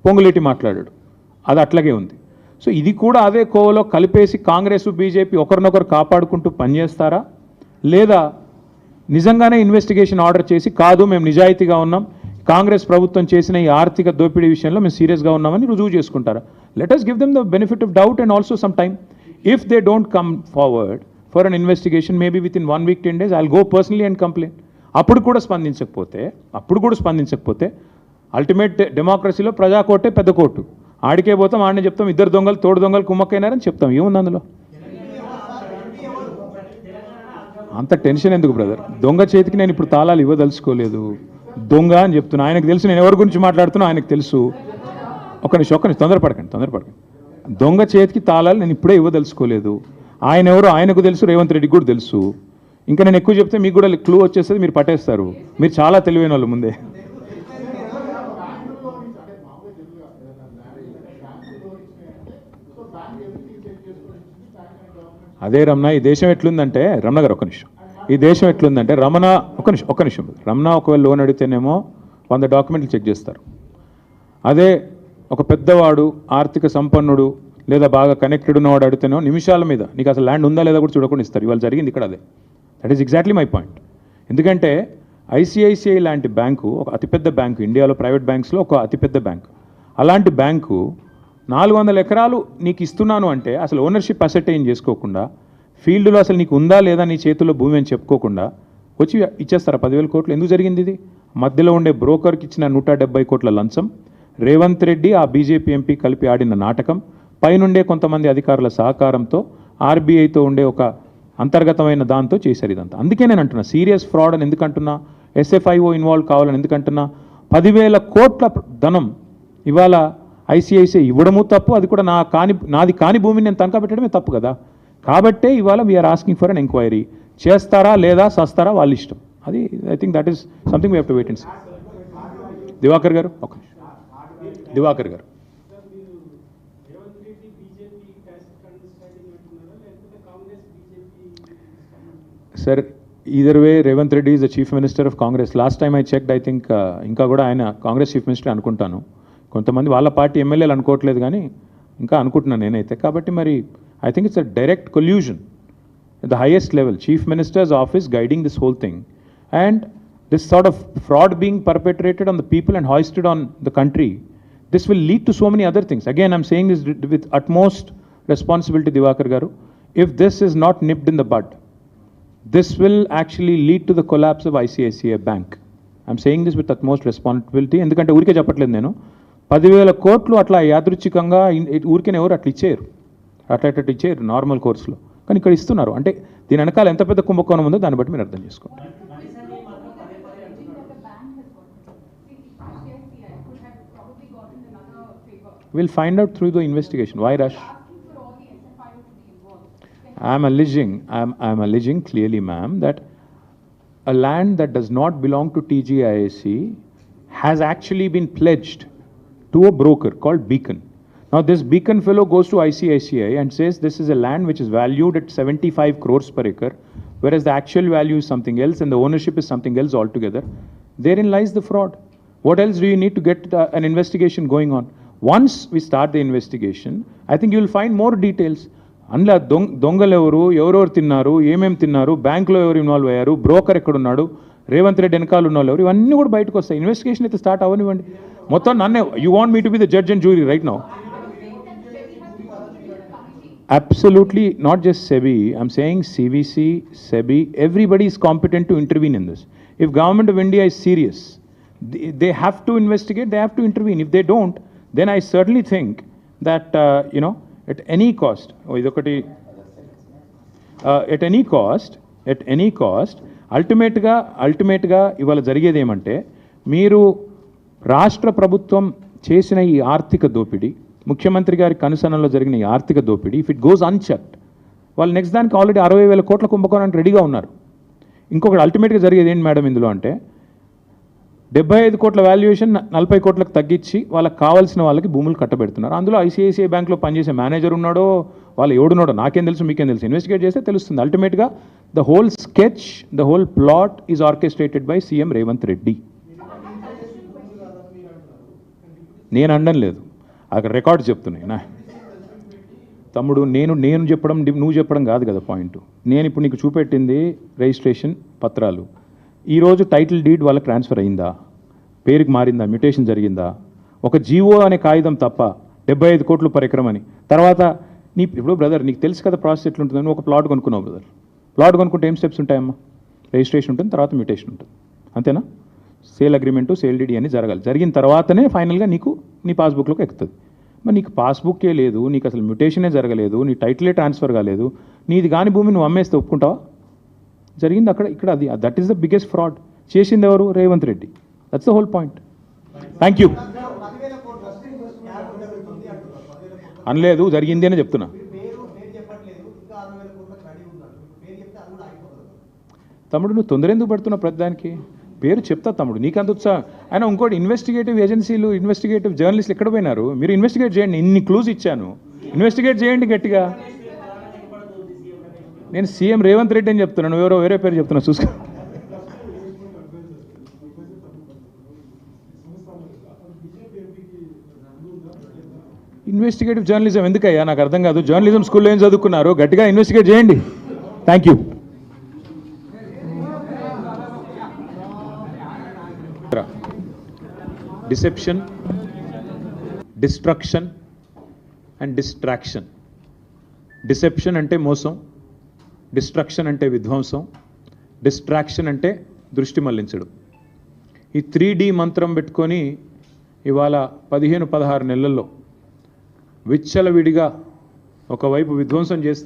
పొంగులేటి మాట్లాడాడు, అది అట్లాగే ఉంది. సో ఇది కూడా అదే కోవలో కలిపేసి కాంగ్రెస్ బీజేపీ ఒకరినొకరు కాపాడుకుంటూ పనిచేస్తారా, లేదా నిజంగానే ఇన్వెస్టిగేషన్ ఆర్డర్ చేసి కాదు మేము నిజాయితీగా ఉన్నాం, కాంగ్రెస్ ప్రభుత్వం చేసిన ఈ ఆర్థిక దోపిడీ విషయంలో మేము సీరియస్గా ఉన్నామని రుజువు చేసుకుంటారా? Let us give them the benefit of doubt and also some time. If they don't come forward for an investigation, maybe within 1 week, 10 days, I'll go personally and complain. అప్పుడు కూడా స్పందించకపోతే అల్టిమేట్ డెమోక్రసీలో ప్రజా కోర్టే పెద్ద కోర్టు, ఆడికే పోతాం, ఆడనే చెప్తాం ఇద్దరు దొంగలు తోడు దొంగలు కుమ్మక్కైనారని చెప్తాం. ఏముంది అందులో? అంత టెన్షన్ ఎందుకు బ్రదర్? దొంగ చేతికి నేను ఇప్పుడు తాళాలు ఇవ్వదలుచుకోలేదు, దొంగ అని చెప్తున్నా. ఆయనకు తెలుసు నేను ఎవరి గురించి మాట్లాడుతున్నా, ఆయనకు తెలుసు. ఒక్క నిమిషం తొందరపడకండి. దొంగ చేతికి తాళాలు నేను ఇప్పుడే ఇవ్వదలుచుకోలేదు. ఆయన ఎవరో ఆయనకు తెలుసు, రేవంత్ రెడ్డికి కూడా తెలుసు. ఇంకా నేను ఎక్కువ చెప్తే మీకు కూడా క్లూ వచ్చేస్తుంది, మీరు పట్టేస్తారు. మీరు చాలా తెలివైన వాళ్ళు ముందే. అదే రమణ, ఈ దేశం ఎట్లుందంటే, రమణ గారు ఒక్క నిమిషం, ఈ దేశం ఎట్లుందంటే రమణ ఒక్క నిమిషం రమణ ఒకవేళ లోన్ అడిగితేనేమో 100 డాక్యుమెంట్లు చెక్ చేస్తారు. అదే ఒక పెద్దవాడు ఆర్థిక సంపన్నుడు లేదా బాగా కనెక్టెడ్ ఉన్నవాడు అడిగితేనో నిమిషాల మీద నీకు అసలు ల్యాండ్ ఉందా లేదా కూడా చూడకుండా ఇస్తారు. ఇవాళ జరిగింది ఇక్కడ అదే. That is exactly my point. ఎందుకంటే ఐసిఐసిఐ లాంటి బ్యాంకు ఒక అతిపెద్ద బ్యాంకు, ఇండియాలో ప్రైవేట్ బ్యాంక్స్లో ఒక అతిపెద్ద బ్యాంకు. అలాంటి బ్యాంకు 400 ఎకరాలు నీకు ఇస్తున్నాను అంటే అసలు ఓనర్షిప్ అసెటైన్ చేసుకోకుండా, ఫీల్డ్లో అసలు నీకు ఉందా లేదా నీ చేతుల్లో భూమి అని చెప్పుకోకుండా వచ్చి ఇచ్చేస్తారా 10,000 కోట్లు? ఎందుకు జరిగింది ఇది? మధ్యలో ఉండే బ్రోకర్కి ఇచ్చిన 170 కోట్ల లంచం, రేవంత్ రెడ్డి ఆ బీజేపీ ఎంపీ కలిపి ఆడిన నాటకం, పైనుండే కొంతమంది అధికారుల సహకారంతో ఆర్బీఐతో ఉండే ఒక అంతర్గతమైన దాంతో చేశారు ఇదంతా. అందుకే నేను అంటున్నా సీరియస్ ఫ్రాడ్ అని ఎందుకంటున్నా, ఎస్ఎఫ్ఐఓ ఇన్వాల్వ్ కావాలని ఎందుకంటున్నా. 10,000 కోట్ల ధనం ఇవాళ ఐసిఐసిఐ ఇవ్వడము తప్పు, అది కూడా నాది కాని భూమిని నేను తనఖా పెట్టడమే తప్పు కదా. కాబట్టే ఇవాళ we are asking for an enquiry. చేస్తారా లేదా సస్తారా వాళ్ళ ఇష్టం. అది I think that is something we have to wait and see. Diwakar గారు ఒక నిమిషం. దివాకర్ గారు, sir either way Revanth Reddy is the chief minister of Congress. Last time I checked, I think ఇంకా కూడా ఆయన కాంగ్రెస్ చీఫ్ మినిస్టర్ అనుకుంటాను. కొంతమంది వాళ్ళ పార్టీ ఎమ్మెల్యేలు అనుకోవట్లేదు కానీ ఇంకా అనుకుంటున్నాను నేనైతే. కాబట్టి మరి I think it's a direct collusion at the highest level, chief minister's office guiding this whole thing, and this sort of fraud being perpetrated on the people and hoisted on the country. This will lead to so many other things. Again, I'm saying this with utmost responsibility, Divakar garu. If this is not nipped in the bud, this will actually lead to the collapse of ICICI Bank. I'm saying this with utmost responsibility. ఎందుకంటే ఊరికే చెప్పట్లేదు నేను. 10,000 కోట్లు అట్లా యాదృచ్ఛికంగా ఊరికే ఎవరు అట్లా ఇచ్చేయరు, అట్లా ఇచ్చేయరు నార్మల్ కోర్సులో. కానీ ఇక్కడ ఇస్తున్నారు అంటే దీని వెనకాల ఎంత పెద్ద కుంభకోణం ఉందో దాన్ని బట్టి మీరు అర్థం చేసుకోండి. We'll find out through the investigation. Why rush? I'm alleging clearly, ma'am, that a land that does not belong to TGIAC has actually been pledged to a broker called Beacon. Now this Beacon fellow goes to ICICI and says this is a land which is valued at 75 crores per acre, whereas the actual value is something else and the ownership is something else altogether. Therein lies the fraud. What else do you need to get an investigation going on? Once we start the investigation, I think you will find more details. అందులో దొంగలు ఎవరెవరు తిన్నారు, ఏమేమి తిన్నారు, బ్యాంకులో ఎవరు involve అయ్యారు, broker ఎక్కడున్నాడు, రేవంత్ రెడ్డి వెనకాల ఉన్న వాళ్ళు ఎవరు, ఇవన్నీ కూడా బయటకు వస్తాయి. ఇన్వెస్టిగేషన్ అయితే స్టార్ట్ అవ్వనివ్వండి. మొత్తం నన్నే you want me to be the judge and jury right now? Absolutely, not just SEBI. I'm saying CVC, SEBI, everybody is competent to intervene in this. If Government of India is serious, they have to investigate, they have to intervene. If they don't, then I certainly think that, at any cost, at any cost, ultimately, ఇవాళ జరిగేది ఏమంటే మీరు రాష్ట్ర ప్రభుత్వం చేసిన ఈ ఆర్థిక దోపిడీ, ముఖ్యమంత్రి గారి కనుసనలో జరిగిన ఈ ఆర్థిక దోపిడీ, ఇఫ్ ఇట్ గోస్ అన్చెక్డ్, వాళ్ళు నెక్స్ట్ దానికి ఆల్రెడీ 60,000 కోట్ల కుంభకోణానికి రెడీగా ఉన్నారు. ఇంకొకటి అల్టిమేట్గా జరిగేది ఏంటి మేడం ఇందులో అంటే 75 కోట్ల వాల్యుయేషన్ 40 కోట్లకు తగ్గించి వాళ్ళకి కావాల్సిన వాళ్ళకి భూములు కట్టబెడుతున్నారు. అందులో ఐసిఐసిఐ బ్యాంక్లో పనిచేసే మేనేజర్ ఉన్నాడో వాళ్ళు ఎవడున్నాడో నాకేం తెలుసు, మీకేం తెలుసు, ఇన్వెస్టిగేట్ చేస్తే తెలుస్తుంది. అల్టిమేట్గా the whole sketch, the whole plot is orchestrated by CM Revanth Reddy. నేను అనడం లేదు, అక్కడ రికార్డు చెప్తున్నాయి నా తమ్ముడు. నేను చెప్పడం నువ్వు చెప్పడం కాదు కదా పాయింట్. నేను ఇప్పుడు నీకు చూపెట్టింది రిజిస్ట్రేషన్ పత్రాలు. ఈరోజు టైటిల్ డీడ్ వాళ్ళకి ట్రాన్స్ఫర్ అయిందా, పేరుకి మారిందా, మ్యూటేషన్ జరిగిందా? ఒక జీవో అనే కాగితం తప్ప 75 కోట్లు పర్ ఎకరం అని. తర్వాత ఇప్పుడు బ్రదర్ నీకు తెలుసు కదా ప్రాసెస్ ఎట్లుంటుందని. ఒక ప్లాట్ కొనుక్కున్నావు బ్రదర్, ప్లాట్ కొనుక్కుంటే ఏం స్టెప్స్ ఉంటాయమ్మా? రిజిస్ట్రేషన్ ఉంటుంది, తర్వాత మ్యూటేషన్ ఉంటుంది, అంతేనా? సేల్ అగ్రిమెంటు, సేల్ డీడీ అని జరగాలి. జరిగిన తర్వాతనే ఫైనల్గా నీకు నీ పాస్బుక్లోకి ఎక్కుతుంది. మరి నీకు పాస్బుక్కే లేదు, నీకు అసలు మ్యూటేషనే జరగలేదు, నీ టైటిలే ట్రాన్స్ఫర్ కాలేదు, నీది కాని భూమి నువ్వు అమ్మేస్తే ఒప్పుకుంటావా? జరిగింది అక్కడ ఇక్కడ అది. That is the biggest fraud. చేసింది ఎవరు? Revanth Reddy. That's the whole point. Thank you. అనలేదు, జరిగింది అని చెప్తున్నా. తమ్ముడు నువ్వు తొందర ఎందుకు పడుతున్నావు ప్రతిదానికి? పేరు చెప్తా తమ్ముడు, నీకంత ఉత్సాహం. ఆయన ఇంకోటి ఇన్వెస్టిగేటివ్ ఏజెన్సీలు, ఇన్వెస్టిగేటివ్ జర్నలిస్టులు ఎక్కడ పోయినారు? మీరు ఇన్వెస్టిగేట్ చేయండి, ఇన్ని క్లూజ్ ఇచ్చాను, ఇన్వెస్టిగేట్ చేయండి గట్టిగా. నేను సీఎం రేవంత్ రెడ్డి అని చెప్తున్నాను, ఎవరో వేరే పేరు చెప్తున్నా, చూసుకో. ఇన్వెస్టిగేటివ్ జర్నలిజం ఎందుకయ్యా? నాకు అర్థం కాదు. జర్నలిజం స్కూల్లో ఏం చదువుకున్నారు? గట్టిగా ఇన్వెస్టిగేట్ చేయండి. Thank you. Deception, destruction and distraction. Deception అంటే మోసం, డిస్ట్రక్షన్ అంటే విధ్వంసం, డిస్ట్రాక్షన్ అంటే దృష్టి మళ్లించడం. ఈ 3D మంత్రం పెట్టుకొని ఇవాళ 15-16 నెలల్లో విచ్చలవిడిగా ఒకవైపు విధ్వంసం చేస్తూ